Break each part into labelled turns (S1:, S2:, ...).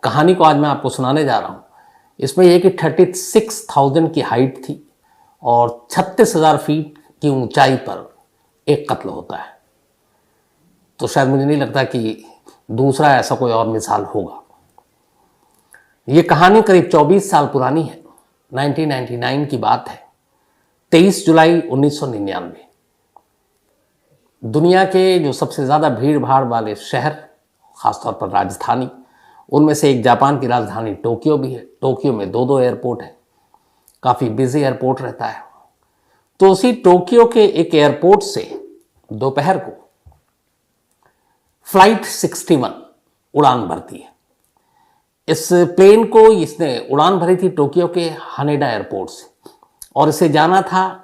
S1: कहानी को आज मैं आपको सुनाने जा रहा हूँ। इसमें यह कि 36,000 की हाइट थी और 36,000 फीट की ऊंचाई पर एक कत्ल होता है। तो शायद मुझे नहीं लगता कि दूसरा ऐसा कोई और मिसाल होगा। ये कहानी करीब 24 साल पुरानी है। 1999 की बात है। 23 जुलाई 1999। दुनिया के जो सबसे ज़्यादा भीड़ भाड़ वाले शहर, ख़ासतौर पर राजधानी, उनमें से एक जापान की राजधानी टोक्यो भी है। टोक्यो में दो एयरपोर्ट हैं, काफ़ी बिजी एयरपोर्ट रहता है। तो उसी टोक्यो के एक एयरपोर्ट से दोपहर को फ्लाइट 61 उड़ान भरती है। इस प्लेन को इसने उड़ान भरी थी टोक्यो के हानेडा एयरपोर्ट से और इसे जाना था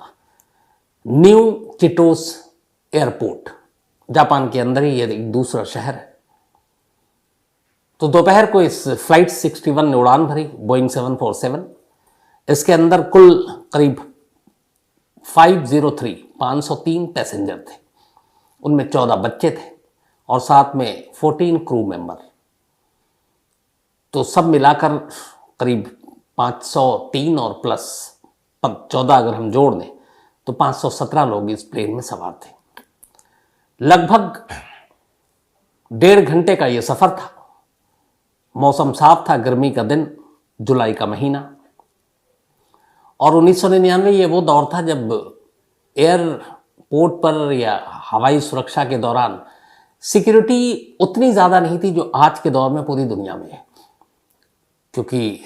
S1: न्यू चिटोस एयरपोर्ट। जापान के अंदर ही ये एक दूसरा शहर है। तो दोपहर को इस फ्लाइट 61 ने उड़ान भरी, बोइंग 747। इसके अंदर कुल करीब 503 पैसेंजर थे। उनमें 14 बच्चे थे और साथ में 14 क्रू मेंबर। तो सब मिलाकर करीब 503 और प्लस 14 अगर हम जोड़ दें तो 517 लोग इस प्लेन में सवार थे। लगभग 1.5 घंटे का ये सफ़र था। मौसम साफ था, गर्मी का दिन, जुलाई का महीना। और 1999 ये वो दौर था जब एयरपोर्ट पर या हवाई सुरक्षा के दौरान सिक्योरिटी उतनी ज़्यादा नहीं थी जो आज के दौर में पूरी दुनिया में है, क्योंकि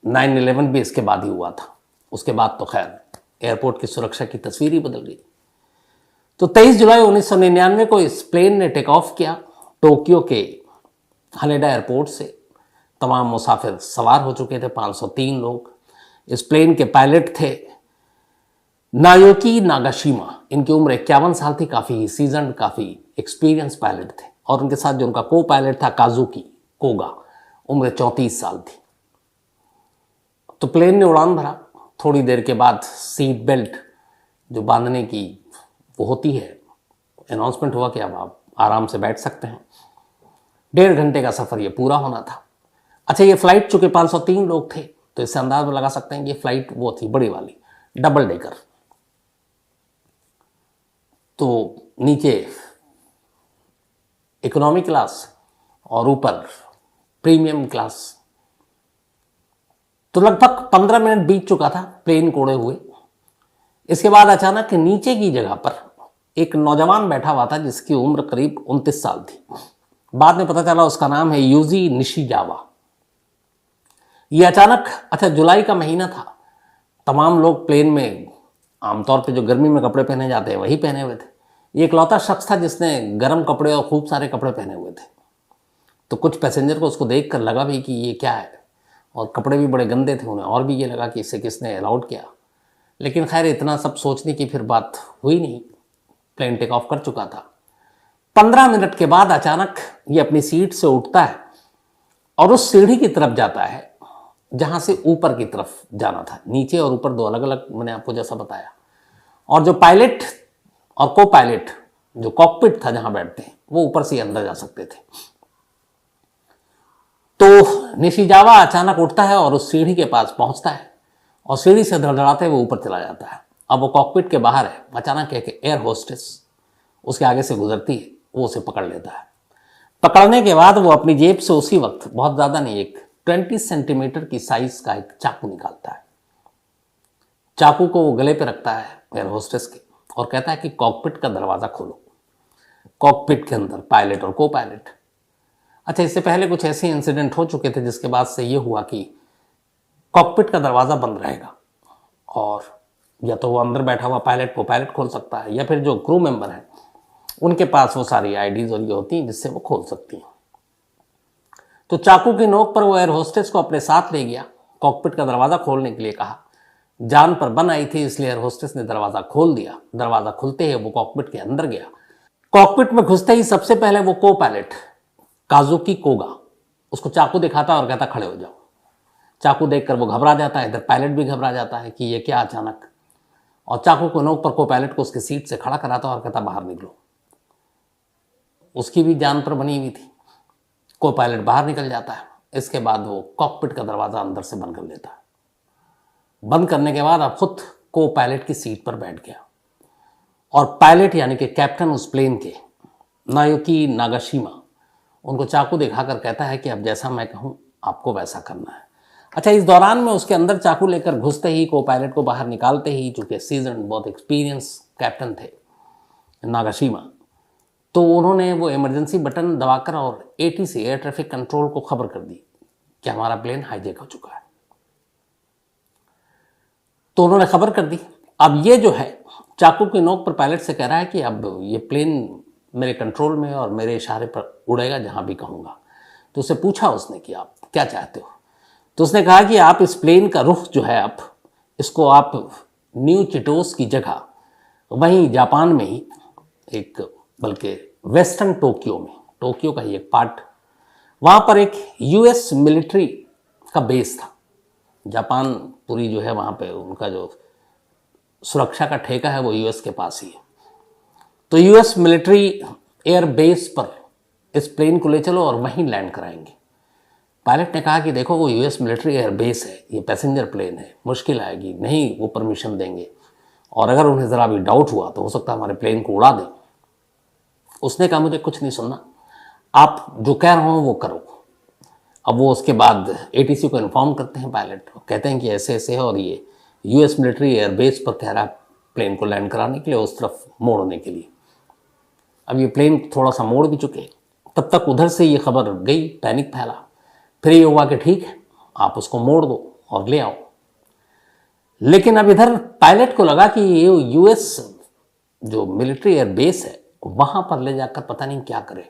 S1: 9/11 भी इसके बाद ही हुआ था। उसके बाद तो खैर एयरपोर्ट की सुरक्षा की तस्वीर ही बदल गई। तो 23 जुलाई 1999 को इस प्लेन ने टेक ऑफ किया टोक्यो के हानेडा एयरपोर्ट से। तमाम मुसाफिर सवार हो चुके थे, 503 लोग। इस प्लेन के पायलट थे नायोकी नागाशिमा। इनकी उम्र 51 साल थी, काफ़ी सीजन्ड, काफ़ी एक्सपीरियंस पायलट थे। और उनके साथ जो उनका को पायलट था काजुकी कोगा, उम्र 34 साल थी। तो प्लेन ने उड़ान भरा। थोड़ी देर के बाद सीट बेल्ट जो बांधने की वो होती है, अनाउंसमेंट हुआ कि अब आप आराम से बैठ सकते हैं। 1.5 घंटे का सफ़र ये पूरा होना था। अच्छा, ये फ़्लाइट चूँकि 503 लोग थे तो इससे अंदाज़ लगा सकते हैं कि ये फ़्लाइट वो थी बड़ी वाली, डबल डेकर। तो नीचे इकोनॉमी क्लास और ऊपर प्रीमियम क्लास। तो लगभग 15 मिनट बीत चुका था प्लेन को उड़े हुए। इसके बाद अचानक नीचे की जगह पर एक नौजवान बैठा हुआ था जिसकी उम्र करीब 29 साल थी। बाद में पता चला उसका नाम है यूजी निशिजावा। ये अचानक, अच्छा जुलाई का महीना था, तमाम लोग प्लेन में आमतौर पे जो गर्मी में कपड़े पहने जाते हैं वही पहने हुए थे। ये इकलौता शख्स था जिसने गर्म कपड़े और खूब सारे कपड़े पहने हुए थे। तो कुछ पैसेंजर को उसको देख कर लगा भी कि ये क्या है, और कपड़े भी बड़े गंदे थे उन्हें, और भी ये लगा कि इसे किसने अलाउड किया। लेकिन खैर इतना सब सोचने की फिर बात हुई नहीं। प्लेन टेक ऑफ कर चुका था। 15 मिनट के बाद अचानक ये अपनी सीट से उठता है और उस सीढ़ी की तरफ जाता है जहां से ऊपर की तरफ जाना था। नीचे और ऊपर दो अलग अलग, मैंने आपको जैसा बताया। और जो पायलट और को पायलट, जो कॉकपिट था जहां बैठते हैं, वो ऊपर से अंदर जा सकते थे। तो निशिजावा अचानक उठता है और उस सीढ़ी के पास पहुंचता है और सीढ़ी से धड़धड़ाते हुए ऊपर चला जाता है। अब वो कॉकपिट के बाहर है। अचानक एक एयर होस्टेस उसके आगे से गुजरती है, वो उसे पकड़ लेता है। पकड़ने के बाद वो अपनी जेब से उसी वक्त, बहुत ज़्यादा नहीं, एक 20 सेंटीमीटर की साइज का एक चाकू निकालता है। चाकू को वो गले पे रखता है एयर होस्टेस के और कहता है कि कॉकपिट का दरवाज़ा खोलो। कॉकपिट के अंदर पायलट और को पायलट। अच्छा, इससे पहले कुछ ऐसे इंसिडेंट हो चुके थे जिसके बाद से ये हुआ कि कॉकपिट का दरवाज़ा बंद रहेगा और या तो वो अंदर बैठा हुआ पायलट वो पायलट खोल सकता है, या फिर जो क्रू मेंबर हैं उनके पास वो सारी आईडीज और ये होती हैं जिससे वो खोल सकती हैं। तो चाकू की नोक पर वो एयर होस्टेस को अपने साथ ले गया, कॉकपिट का दरवाज़ा खोलने के लिए कहा। जान पर बन आई थी, इसलिए एयर होस्टेस ने दरवाज़ा खोल दिया। दरवाज़ा खुलते ही वो कॉकपिट के अंदर गया। कॉकपिट में घुसते ही सबसे पहले वो को पायलट काजुकी कोगा उसको चाकू दिखाता और कहता खड़े हो जाओ। चाकू देखकर वो घबरा जाता है, इधर पायलट भी घबरा जाता है कि ये क्या अचानक, और चाकू को नोक पर को पायलट को उसकी सीट से खड़ा कराता और कहता बाहर निकलो। उसकी भी जान पर बनी हुई थी। को पायलट बाहर निकल जाता है इसके बाद वो कॉकपिट का दरवाज़ा अंदर से बंद कर लेता है। बंद करने के बाद अब खुद को पायलट की सीट पर बैठ गया और पायलट यानी कि कैप्टन उस प्लेन के नायोकी नागाशिमा उनको चाकू दिखाकर कहता है कि अब जैसा मैं कहूं आपको वैसा करना है। अच्छा, इस दौरान में उसके अंदर चाकू लेकर घुसते ही, को पायलट को बाहर निकालते ही, चूंकि सीजन बहुत एक्सपीरियंस कैप्टन थे नागाशिमा, तो उन्होंने वो इमरजेंसी बटन दबाकर और एटीसी एयर ट्रैफिक कंट्रोल को खबर कर दी कि हमारा प्लेन हाईजैक हो चुका है। तो उन्होंने खबर कर दी। अब ये जो है चाकू की नोक पर पायलट से कह रहा है कि अब ये प्लेन मेरे कंट्रोल में और मेरे इशारे पर उड़ेगा जहां भी कहूँगा। तो उससे पूछा उसने कि आप क्या चाहते हो। तो उसने कहा कि आप इस प्लेन का रुख जो है, आप इसको आप न्यू चिटोस की जगह वहीं जापान में ही एक, बल्कि वेस्टर्न टोक्यो में, टोक्यो का ही एक पार्ट, वहाँ पर एक यूएस मिलिट्री का बेस था। जापान पूरी जो है वहाँ पे उनका जो सुरक्षा का ठेका है वो यूएस के पास ही है। तो यूएस मिलिट्री एयर बेस पर इस प्लेन को ले चलो और वहीं लैंड कराएंगे। पायलट ने कहा कि देखो वो यूएस मिलिट्री एयर बेस है, ये पैसेंजर प्लेन है, मुश्किल आएगी, नहीं वो परमिशन देंगे, और अगर उन्हें ज़रा भी डाउट हुआ तो हो सकता है हमारे प्लेन को उड़ा दें। उसने कहा मुझे कुछ नहीं सुनना, आप जो कह रहे हो वो करो। अब वो उसके बाद एटीसी को इन्फॉर्म करते हैं पायलट, कहते हैं कि ऐसे ऐसे है और ये यूएस मिलिट्री एयर बेस पर कह रहा है प्लेन को लैंड कराने के लिए, उस तरफ मोड़ने के लिए। अब ये प्लेन थोड़ा सा मोड़ भी चुके, तब तक उधर से ये खबर गई, पैनिक फैला। फिर ये हुआ कि ठीक है आप उसको मोड़ दो और ले आओ। लेकिन अब इधर पायलट को लगा कि ये यूएस जो मिलिट्री एयर बेस है वहाँ पर ले जाकर पता नहीं क्या करे,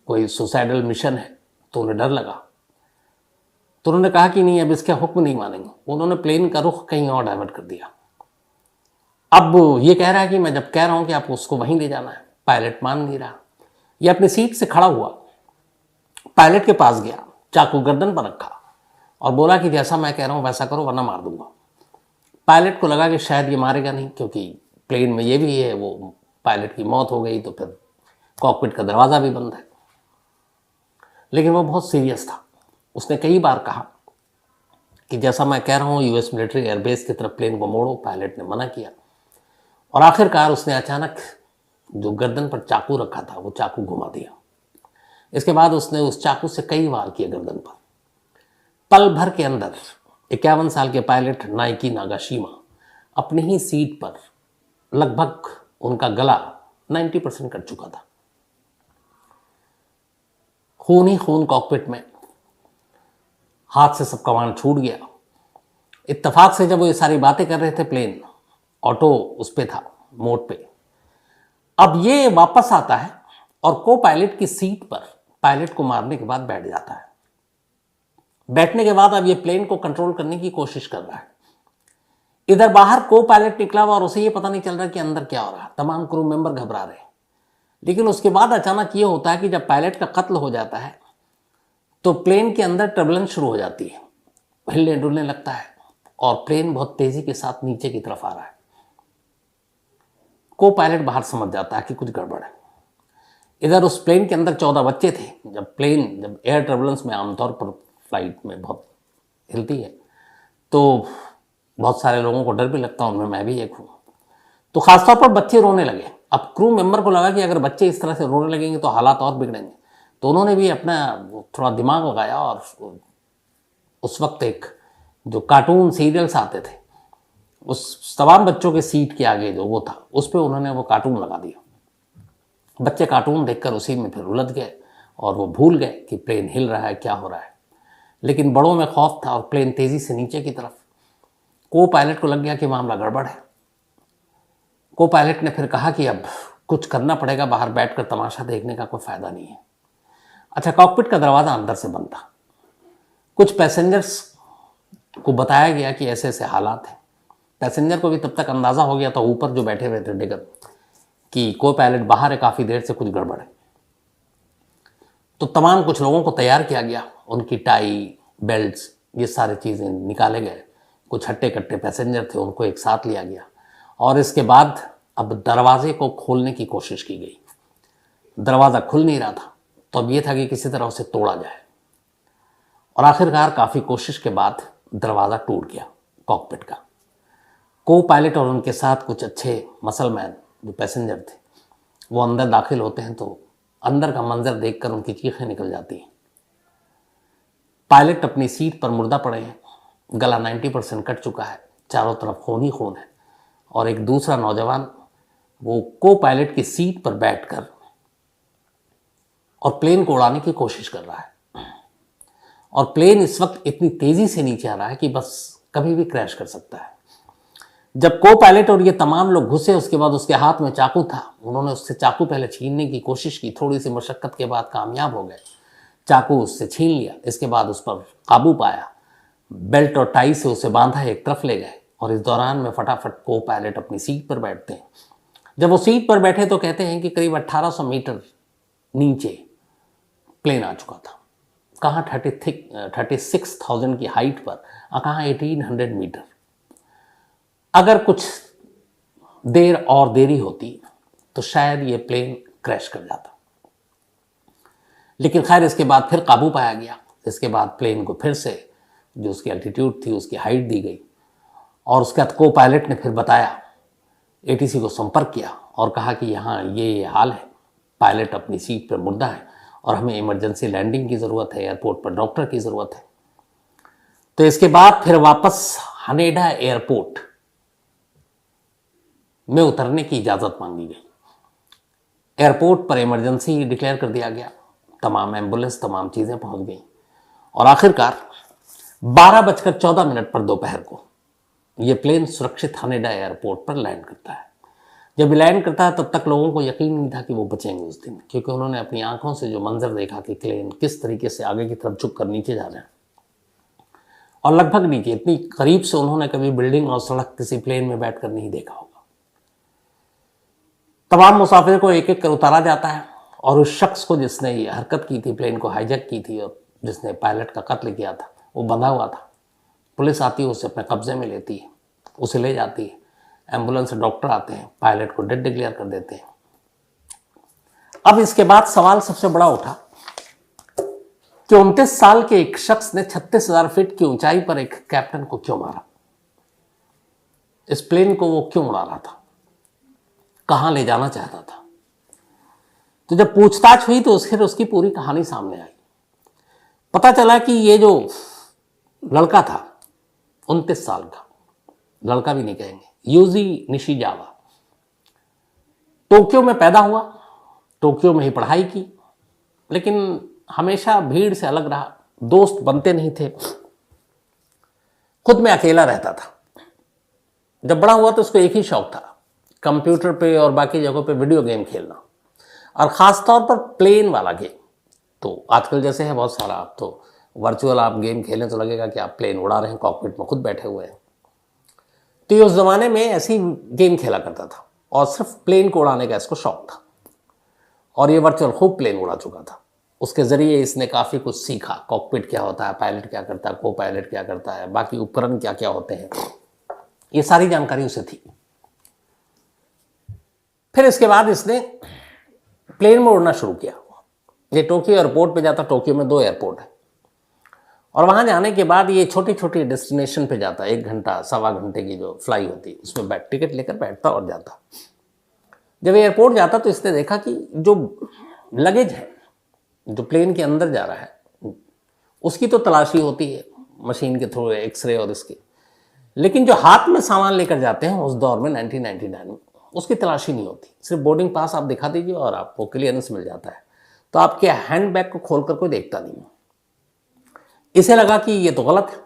S1: कोई सुसाइडल मिशन है, तो उन्हें डर लगा। तो उन्होंने कहा कि नहीं अब इसके हुक्म नहीं मानेंगे। उन्होंने प्लेन का रुख कहीं और डाइवर्ट कर दिया। अब ये कह रहा है कि मैं जब कह रहा हूँ कि आपको उसको वहीं ले जाना है, पायलट मान नहीं रहा। ये अपनी सीट से खड़ा हुआ, पायलट के पास गया, चाकू गर्दन पर रखा और बोला कि जैसा मैं कह रहा हूँ वैसा करो वरना मार दूंगा। पायलट को लगा कि शायद ये मारेगा नहीं, क्योंकि प्लेन में ये भी है, वो पायलट की मौत हो गई तो फिर कॉकपिट का दरवाज़ा भी बंद है। लेकिन वो बहुत सीरियस था। उसने कई बार कहा कि जैसा मैं कह रहा हूँ यूएस मिलिट्री एयरबेस की तरफ प्लेन को मोड़ो। पायलट ने मना किया और आखिरकार उसने अचानक जो गर्दन पर चाकू रखा था वो चाकू घुमा दिया। इसके बाद उसने उस चाकू से कई वार किए गर्दन पर। पल भर के अंदर 51 साल के पायलट नाइकी नागाशिमा अपनी ही सीट पर लगभग उनका गला 90% कट चुका था। खून ही खून कॉकपिट में, हाथ से सब कमान छूट गया। इत्तेफाक से जब वो ये सारी बातें कर रहे थे, प्लेन ऑटो उस पे था, मोड पे। अब ये वापस आता है और को पायलट की सीट पर पायलट को मारने के बाद बैठ जाता है। बैठने के बाद अब ये प्लेन को कंट्रोल करने की कोशिश कर रहा है। इधर बाहर को पायलट निकला हुआ और उसे ये पता नहीं चल रहा कि अंदर क्या हो रहा है। तमाम क्रू मेंबर घबरा रहे हैं। लेकिन उसके बाद अचानक ये होता है कि जब पायलट का कत्ल हो जाता है तो प्लेन के अंदर टर्बुलेंस शुरू हो जाती है, हिलने डुलने लगता है और प्लेन बहुत तेजी के साथ नीचे की तरफ आ रहा है। को पायलट बाहर समझ जाता है कि कुछ गड़बड़ है। इधर उस प्लेन के अंदर 14 बच्चे थे। जब एयर टर्बुलेंस में आमतौर पर फ्लाइट में बहुत हिलती है तो बहुत सारे लोगों को डर भी लगता है, उनमें मैं भी एक हूँ। तो खासतौर पर बच्चे रोने लगे। अब क्रू मेंबर को लगा कि अगर बच्चे इस तरह से रोने लगेंगे तो हालात और बिगड़ेंगे। तो उन्होंने भी अपना थोड़ा दिमाग लगाया और उस वक्त एक जो कार्टून सीरियल्स आते थे उस तमाम बच्चों के सीट के आगे जो वो था उस पर उन्होंने वो कार्टून लगा दिया। बच्चे कार्टून देखकर उसी में फिर उलझ गए और वो भूल गए कि प्लेन हिल रहा है, क्या हो रहा है। लेकिन बड़ों में खौफ था और प्लेन तेजी से नीचे की तरफ। को पायलट को लग गया कि मामला गड़बड़ है। को पायलट ने फिर कहा कि अब कुछ करना पड़ेगा, बाहर बैठकर तमाशा देखने का कोई फायदा नहीं है। अच्छा, कॉकपिट का दरवाज़ा अंदर से बंद था। कुछ पैसेंजर्स को बताया गया कि ऐसे ऐसे हालात हैं। पैसेंजर को भी तब तक अंदाज़ा हो गया था, ऊपर जो बैठे हुए थे डिगर, कि को पायलट बाहर है, काफ़ी देर से कुछ गड़बड़ है। तो तमाम कुछ लोगों को तैयार किया गया, उनकी टाई, बेल्ट्स, ये सारी चीज़ें निकाले गए। कुछ हट्टे कट्टे पैसेंजर थे, उनको एक साथ लिया गया और इसके बाद अब दरवाजे को खोलने की कोशिश की गई। दरवाज़ा खुल नहीं रहा था, तो अब ये था कि किसी तरह उसे तोड़ा जाए। और आखिरकार काफ़ी कोशिश के बाद दरवाज़ा टूट गया कॉकपिट का। को पायलट और उनके साथ कुछ अच्छे मसलमैन जो पैसेंजर थे वो अंदर दाखिल होते हैं तो अंदर का मंजर देखकर उनकी चीखें निकल जाती हैं। पायलट अपनी सीट पर मुर्दा पड़े हैं, गला 90% कट चुका है, चारों तरफ खून ही खून है, और एक दूसरा नौजवान वो को पायलट की सीट पर बैठकर और प्लेन को उड़ाने की कोशिश कर रहा है। और प्लेन इस वक्त इतनी तेजी से नीचे आ रहा है कि बस कभी भी क्रैश कर सकता है। जब को पायलट और ये तमाम लोग घुसे उसके बाद उसके हाथ में चाकू था, उन्होंने उससे चाकू पहले छीनने की कोशिश की, थोड़ी सी मशक्कत के बाद कामयाब हो गए, चाकू उससे छीन लिया। इसके बाद उस पर काबू पाया, बेल्ट और टाई से उसे बांधा, एक तरफ ले गए, और इस दौरान में फटाफट को पायलट अपनी सीट पर बैठते हैं। जब वो सीट पर बैठे तो कहते हैं कि करीब 1800 मीटर नीचे प्लेन आ चुका था। कहाँ 36,000 की हाइट पर, कहाँ 1800 मीटर। अगर कुछ देर और देरी होती तो शायद ये प्लेन क्रैश कर जाता, लेकिन खैर इसके बाद फिर काबू पाया गया। इसके बाद प्लेन को फिर से जो उसकी एल्टीट्यूड थी उसकी हाइट दी गई, और उसके बाद को पायलट ने फिर बताया, एटीसी को संपर्क किया और कहा कि यहाँ ये हाल है, पायलट अपनी सीट पर मुर्दा है और हमें इमरजेंसी लैंडिंग की ज़रूरत है, एयरपोर्ट पर डॉक्टर की ज़रूरत है। तो इसके बाद फिर वापस हनेडा एयरपोर्ट में उतरने की इजाज़त मांगी गई। एयरपोर्ट पर इमरजेंसी डिक्लेयर कर दिया गया, तमाम एम्बुलेंस तमाम चीज़ें पहुंच गई, और आखिरकार 12:14 पर दोपहर को ये प्लेन सुरक्षित हनेडा एयरपोर्ट पर लैंड करता है। जब लैंड करता है तब तक लोगों को यकीन नहीं था कि वो बचेंगे उस दिन, क्योंकि उन्होंने अपनी आंखों से जो मंजर देखा कि प्लेन किस तरीके से आगे की तरफ झुक कर नीचे जा रहे हैं, और लगभग नीचे, इतनी करीब से उन्होंने कभी बिल्डिंग और सड़क किसी प्लेन में बैठकर नहीं देखा होगा। तमाम मुसाफिर को एक एक कर उतारा जाता है, और उस शख्स को जिसने ये हरकत की थी, प्लेन को हाईजैक की थी और जिसने पायलट का कत्ल किया था, वो बंधा हुआ था। पुलिस आती है, उसे अपने कब्जे में लेती है, उसे ले जाती है, एम्बुलेंस से डॉक्टर आते हैं, पायलट को डेड डिक्लेयर कर देते हैं। अब इसके बाद सवाल सबसे बड़ा उठा कि 29 साल के एक शख्स ने 36,000 फीट की ऊंचाई पर एक कैप्टन को क्यों मारा? इस प्लेन को वो क्यों उड़ा रहा था? कहां ले जाना चाहता था? तो जब पूछताछ हुई तो उसकी पूरी कहानी सामने आई। पता चला कि ये जो लड़का था 29 साल का, लड़का भी नहीं कहेंगे, यूजी निशिजावा, टोक्यो में पैदा हुआ, टोक्यो में ही पढ़ाई की, लेकिन हमेशा भीड़ से अलग रहा, दोस्त बनते नहीं थे, खुद में अकेला रहता था। जब बड़ा हुआ तो उसको एक ही शौक था, कंप्यूटर पे और बाकी जगहों पे वीडियो गेम खेलना, और ख़ास तौर पर प्लेन वाला गेम। तो आजकल जैसे है बहुत सारा, आप तो वर्चुअल आप गेम खेलें तो लगेगा कि आप प्लेन उड़ा रहे हैं, कॉकपिट में खुद बैठे हुए हैं। तो ये उस ज़माने में ऐसी गेम खेला करता था, और सिर्फ प्लेन को उड़ाने का इसको शौक था, और ये वर्चुअल खूब प्लेन उड़ा चुका था। उसके ज़रिए इसने काफ़ी कुछ सीखा, कॉकपिट क्या होता है, पायलट क्या करता है, को पायलट क्या करता है, बाकी उपकरण क्या क्या होते हैं, ये सारी जानकारी उसे थी। फिर इसके बाद इसने प्लेन में उड़ना शुरू किया। ये टोक्यो एयरपोर्ट पे जाता, टोक्यो में 2 एयरपोर्ट है, और वहाँ जाने के बाद ये छोटी छोटी डेस्टिनेशन पे जाता, 1 घंटा सवा घंटे की जो फ्लाई होती है उसमें टिकट लेकर बैठता और जाता। जब एयरपोर्ट जाता तो इसने देखा कि जो लगेज है, जो प्लेन के अंदर जा रहा है, उसकी तो तलाशी होती है मशीन के थ्रू, एक्सरे और इसकी, लेकिन जो हाथ में सामान लेकर जाते हैं उस दौर में 1999 में, उसकी तलाशी नहीं होती। सिर्फ बोर्डिंग पास आप दिखा दीजिए और आपको क्लियरेंस मिल जाता है, तो आपके हैंडबैग को खोलकर कोई देखता नहीं है। इसे लगा कि ये तो गलत है,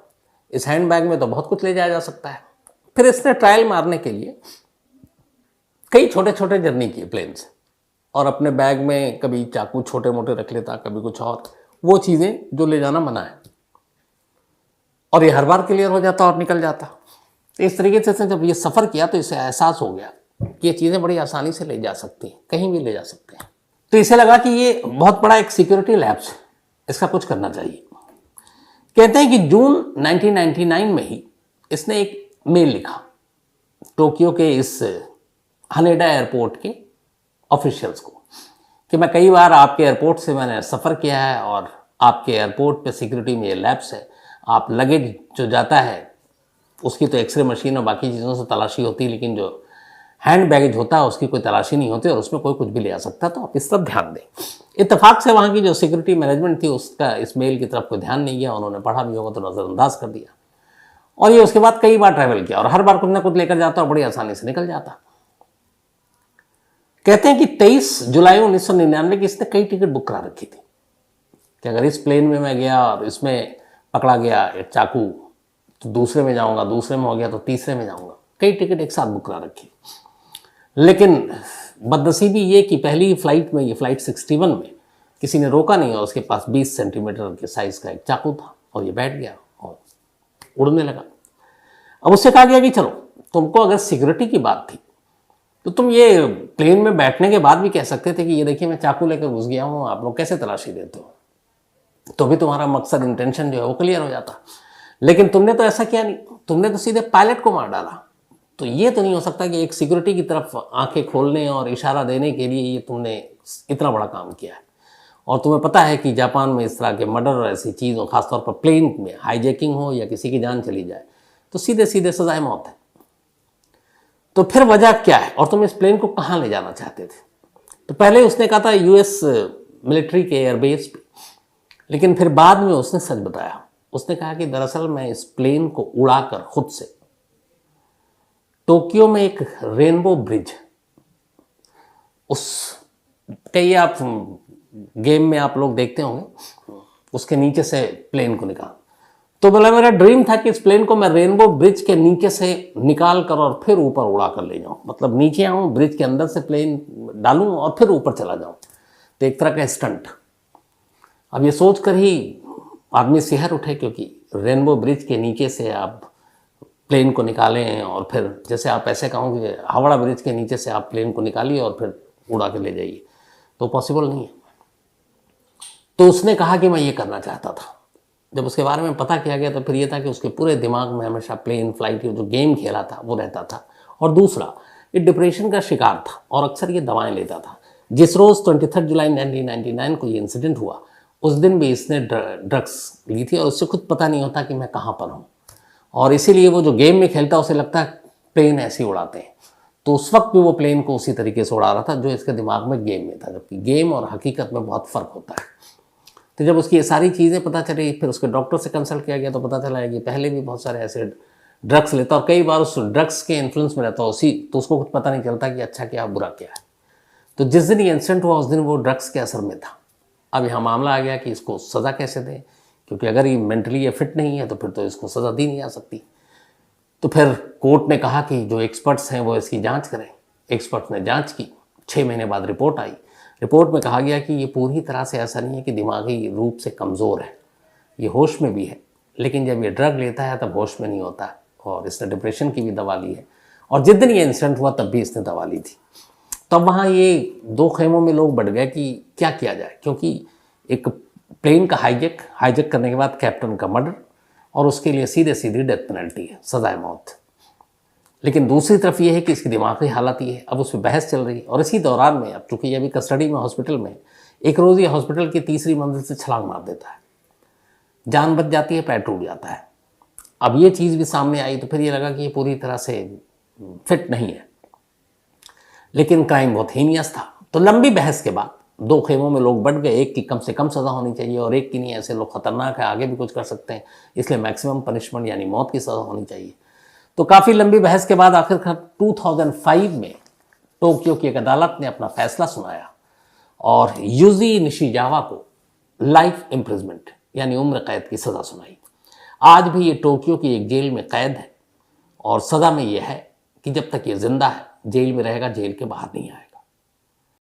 S1: इस हैंडबैग में तो बहुत कुछ ले जाया जा सकता है। फिर इसने ट्रायल मारने के लिए कई छोटे छोटे जर्नी किए प्लेन से, और अपने बैग में कभी चाकू छोटे मोटे रख लेता, कभी कुछ और, वो चीज़ें जो ले जाना मना है, और ये हर बार क्लियर हो जाता और निकल जाता। इस तरीके से जब ये सफ़र किया तो इसे एहसास हो गया कि ये चीज़ें बड़ी आसानी से ले जा सकती हैं, कहीं भी ले जा सकते हैं। तो इसे लगा कि ये बहुत बड़ा एक सिक्योरिटी लैब्स है, इसका कुछ करना चाहिए। कहते हैं कि जून 1999 में ही इसने एक मेल लिखा टोक्यो के इस हनेडा एयरपोर्ट के ऑफिशियल्स को कि मैं कई बार आपके एयरपोर्ट से मैंने सफ़र किया है और आपके एयरपोर्ट पे सिक्योरिटी में ये लैब्स है, आप लगेज जो जाता है उसकी तो एक्सरे मशीन और बाकी चीज़ों से तलाशी होती है, लेकिन जो हैंड बैगेज होता है उसकी कोई तलाशी नहीं होती और उसमें कोई कुछ भी ले आ सकता है। तो आप इस तरफ ध्यान दें। इत्तेफाक से वहाँ की जो सिक्योरिटी मैनेजमेंट थी उसका इस मेल की तरफ कोई ध्यान नहीं गया, उन्होंने पढ़ा भी होगा तो नज़रअंदाज कर दिया। और ये उसके बाद कई बार ट्रैवल किया और हर बार कुछ ना कुछ लेकर जाता और बड़ी आसानी से निकल जाता। कहते हैं कि 23 जुलाई 1999 की इसने कई टिकट बुक करा रखी थी कि अगर इस प्लेन में मैं गया और इसमें पकड़ा गया एक चाकू तो दूसरे में जाऊंगा, दूसरे में हो गया तो तीसरे में जाऊंगा। कई टिकट एक साथ बुक करा रखी। लेकिन बदनसीबी ये कि पहली फ्लाइट में, ये फ्लाइट 61 में, किसी ने रोका नहीं और उसके पास 20 सेंटीमीटर के साइज का एक चाकू था और ये बैठ गया और उड़ने लगा। अब उससे कहा गया कि चलो, तुमको अगर सिक्योरिटी की बात थी तो तुम ये प्लेन में बैठने के बाद भी कह सकते थे कि ये देखिए मैं चाकू लेकर घुस गया हूँ, आप लोग कैसे तलाशी देते हो, तो भी तुम्हारा मकसद, इंटेंशन जो है वो क्लियर हो जाता। लेकिन तुमने तो ऐसा किया नहीं, तुमने तो सीधे पायलट को मार डाला। तो ये तो नहीं हो सकता कि एक सिक्योरिटी की तरफ आंखें खोलने और इशारा देने के लिए ये तुमने इतना बड़ा काम किया है। और तुम्हें पता है कि जापान में इस तरह के मर्डर और ऐसी चीज़, और खासतौर पर प्लेन में हाईजैकिंग हो या किसी की जान चली जाए तो सीधे सीधे सजाए मौत है। तो फिर वजह क्या है और तुम इस प्लेन को कहाँ ले जाना चाहते थे? तो पहले उसने कहा था यूएस मिलिट्री के एयरबेस पे, लेकिन फिर बाद में उसने सच बताया। उसने कहा कि दरअसल मैं इस प्लेन को उड़ाकर खुद से टोक्यो में एक रेनबो ब्रिज, उस कई आप गेम में आप लोग देखते होंगे, उसके नीचे से प्लेन को निकाल। तो बोला मेरा ड्रीम था कि इस प्लेन को मैं रेनबो ब्रिज के नीचे से निकाल कर और फिर ऊपर उड़ा कर ले जाऊं, मतलब नीचे आऊं, ब्रिज के अंदर से प्लेन डालूं और फिर ऊपर चला जाऊं। तो एक तरह का स्टंट। अब ये सोच कर ही आदमी सिहर उठे, क्योंकि रेनबो ब्रिज के नीचे से आप प्लेन को निकालें और फिर जैसे आप ऐसे कहो कि हावड़ा ब्रिज के नीचे से आप प्लेन को निकालिए और फिर उड़ा के ले जाइए, तो पॉसिबल नहीं है। तो उसने कहा कि मैं ये करना चाहता था। जब उसके बारे में पता किया गया तो फिर ये था कि उसके पूरे दिमाग में हमेशा प्लेन फ्लाइट जो गेम खेला था वो रहता था। और दूसरा, ये डिप्रेशन का शिकार था और अक्सर ये दवाएं लेता था। जिस रोज़ 23 जुलाई 1999 को ये इंसिडेंट हुआ, उस दिन भी इसने ड्रग्स ली थी और उससे खुद पता नहीं होता कि मैं कहाँ पर हूँ। और इसीलिए वो जो गेम में खेलता उसे लगता है प्लेन ऐसे ही उड़ाते हैं। तो उस वक्त भी वो प्लेन को उसी तरीके से उड़ा रहा था जो इसके दिमाग में गेम में था, जबकि गेम और हकीकत में बहुत फ़र्क होता है। तो जब उसकी ये सारी चीज़ें पता चली, फिर उसके डॉक्टर से कंसल्ट किया गया तो पता चला है कि पहले भी बहुत सारे ऐसे ड्रग्स लेता और कई बार उस ड्रग्स के इन्फ्लुएंस में रहता उसी, तो उसको कुछ पता नहीं चलता कि अच्छा क्या बुरा क्या है। तो जिस दिन ये इंसिडेंट हुआ उस दिन वो ड्रग्स के असर में था। अब यहाँ मामला आ गया कि इसको सज़ा कैसे दें, क्योंकि अगर ये मेंटली ये फिट नहीं है तो फिर तो इसको सज़ा दी नहीं जा सकती। तो फिर कोर्ट ने कहा कि जो एक्सपर्ट्स हैं वो इसकी जांच करें। एक्सपर्ट्स ने जांच की, 6 महीने बाद रिपोर्ट आई। रिपोर्ट में कहा गया कि ये पूरी तरह से ऐसा नहीं है कि दिमागी रूप से कमज़ोर है, ये होश में भी है, लेकिन जब ये ड्रग लेता है तब होश में नहीं होता। और इसने डिप्रेशन की भी दवा ली है और जिस दिन ये इंसिडेंट हुआ तब भी इसने दवा ली थी। तब वहाँ ये 2 खेमों में लोग बढ़ गए कि क्या किया जाए, क्योंकि एक प्लेन का हाईजैक करने के बाद कैप्टन का मर्डर और उसके लिए सीधे सीधी डेथ पेनल्टी है, सजाए मौत। लेकिन दूसरी तरफ ये है कि इसकी दिमागी हालत ये है। अब उस पर बहस चल रही है और इसी दौरान में, अब चूंकि ये अभी कस्टडी में हॉस्पिटल में, एक रोज़ ये हॉस्पिटल की 3री मंजिल से छलांग मार देता है, जान बच जाती है, पैर टूट जाता है। अब ये चीज़ भी सामने आई तो फिर ये लगा कि ये पूरी तरह से फिट नहीं है, लेकिन क्राइम बहुत हीनियस था। तो लंबी बहस के बाद 2 खेमों में लोग बढ़ गए, एक की कम से कम सज़ा होनी चाहिए और एक की नहीं, ऐसे लोग खतरनाक है, आगे भी कुछ कर सकते हैं, इसलिए मैक्सिमम पनिशमेंट यानी मौत की सज़ा होनी चाहिए। तो काफ़ी लंबी बहस के बाद आखिरकार 2005 में टोक्यो की एक अदालत ने अपना फैसला सुनाया और यूजी निशिजावा को लाइफ इम्प्रिजमेंट यानी उम्र कैद की सज़ा सुनाई। आज भी ये टोक्यो की एक जेल में कैद है और सज़ा में यह है कि जब तक ये जिंदा है जेल में रहेगा, जेल के बाहर नहीं आएगा।